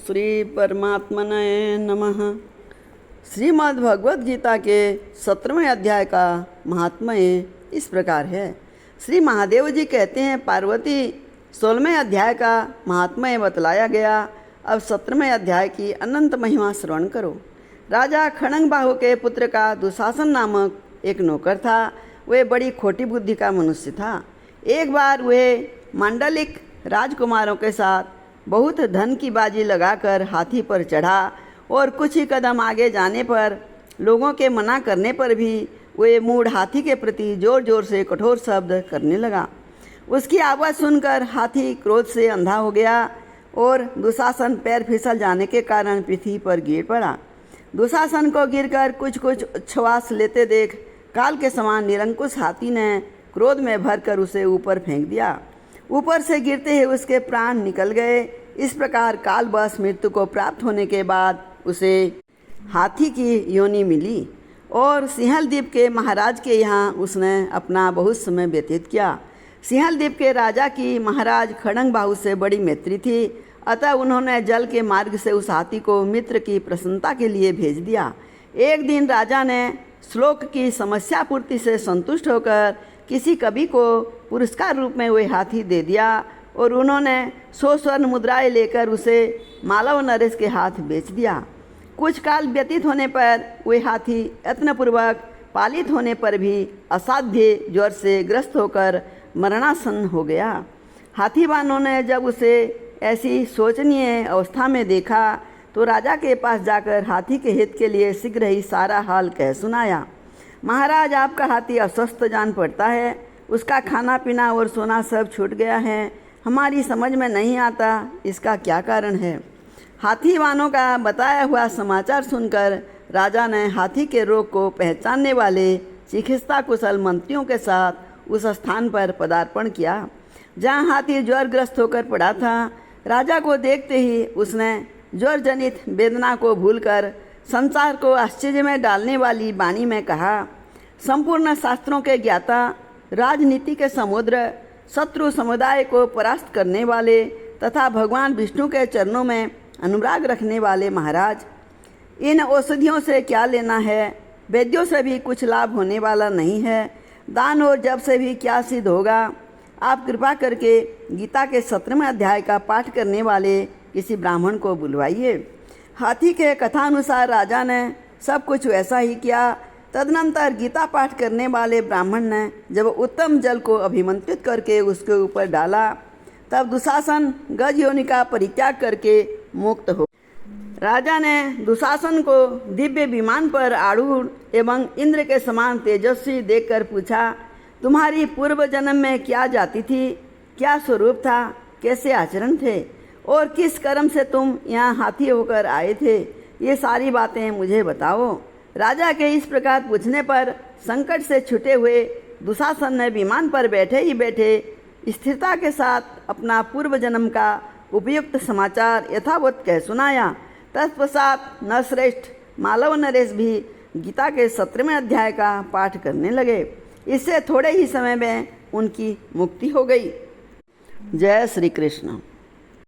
श्री परमात्मने नमः। श्रीमद् भगवद गीता के 17वें अध्याय का महात्म्य इस प्रकार है। श्री महादेव जी कहते हैं, पार्वती 16वें अध्याय का महात्म्य बतलाया गया। अब 17वें अध्याय की अनंत महिमा श्रवण करो। राजा खड़ंगबाहु के पुत्र का दुशासन नामक एक नौकर था। वह बड़ी खोटी बुद्धि का मनुष्य था। एक बार वह मांडलिक राजकुमारों के साथ बहुत धन की बाजी लगाकर हाथी पर चढ़ा और कुछ ही कदम आगे जाने पर लोगों के मना करने पर भी वह मूढ़ हाथी के प्रति जोर जोर से कठोर शब्द करने लगा। उसकी आवाज़ सुनकर हाथी क्रोध से अंधा हो गया और दुशासन पैर फिसल जाने के कारण पृथ्वी पर गिर पड़ा। दुशासन को गिरकर कुछ कुछ उच्छ्वास लेते देख काल के समान निरंकुश हाथी ने क्रोध में भरकर उसे ऊपर फेंक दिया। ऊपर से गिरते ही उसके प्राण निकल गए। इस प्रकार कालवश मृत्यु को प्राप्त होने के बाद उसे हाथी की योनि मिली और सिंहलद्वीप के महाराज के यहाँ उसने अपना बहुत समय व्यतीत किया। सिंहलद्वीप के राजा की महाराज खड़ंगबाहु से बड़ी मैत्री थी, अतः उन्होंने जल के मार्ग से उस हाथी को मित्र की प्रसन्नता के लिए भेज दिया। एक दिन राजा ने श्लोक की समस्या पूर्ति से संतुष्ट होकर किसी कवि को पुरस्कार रूप में वह हाथी दे दिया और उन्होंने 100 स्वर्ण मुद्राएं लेकर उसे मालव नरेश के हाथ बेच दिया। कुछ काल व्यतीत होने पर वह हाथी यत्नपूर्वक पालित होने पर भी असाध्य ज्वर से ग्रस्त होकर मरणासन हो गया। हाथीवानों ने जब उसे ऐसी शोचनीय अवस्था में देखा तो राजा के पास जाकर हाथी के हित के लिए शीघ्र ही सारा हाल कह सुनाया। महाराज, आपका हाथी अस्वस्थ जान पड़ता है, उसका खाना पीना और सोना सब छूट गया है। हमारी समझ में नहीं आता इसका क्या कारण है। हाथीवानों का बताया हुआ समाचार सुनकर राजा ने हाथी के रोग को पहचानने वाले चिकित्सा कुशल मंत्रियों के साथ उस स्थान पर पदार्पण किया जहाँ हाथी ज्वरग्रस्त होकर पड़ा था। राजा को देखते ही उसने ज्वर जनित वेदना को भूलकर संसार को आश्चर्य में डालने वाली वाणी में कहा, संपूर्ण शास्त्रों के ज्ञाता, राजनीति के समुद्र, शत्रु समुदाय को परास्त करने वाले तथा भगवान विष्णु के चरणों में अनुराग रखने वाले महाराज, इन औषधियों से क्या लेना है? वैद्यों से भी कुछ लाभ होने वाला नहीं है। दान और जप से भी क्या सिद्ध होगा? आप कृपा करके गीता के 17वें अध्याय का पाठ करने वाले किसी ब्राह्मण को बुलवाइए। हाथी के कथानुसार राजा ने सब कुछ वैसा ही किया। तदनंतर गीता पाठ करने वाले ब्राह्मण ने जब उत्तम जल को अभिमंत्रित करके उसके ऊपर डाला तब दुशासन गज योनि का परित्याग करके मुक्त हो। राजा ने दुशासन को दिव्य विमान पर आरूढ़ एवं इंद्र के समान तेजस्वी देखकर पूछा, तुम्हारी पूर्व जन्म में क्या जाति थी, क्या स्वरूप था, कैसे आचरण थे और किस कर्म से तुम यहाँ हाथी होकर आए थे? ये सारी बातें मुझे बताओ। राजा के इस प्रकार पूछने पर संकट से छुटे हुए दुशासन ने विमान पर बैठे ही बैठे स्थिरता के साथ अपना पूर्व जन्म का उपयुक्त समाचार यथावत कह सुनाया। तत्पश्चात नरश्रेष्ठ मालव नरेश भी गीता के 17वें अध्याय का पाठ करने लगे। इससे थोड़े ही समय में उनकी मुक्ति हो गई। जय श्री कृष्ण।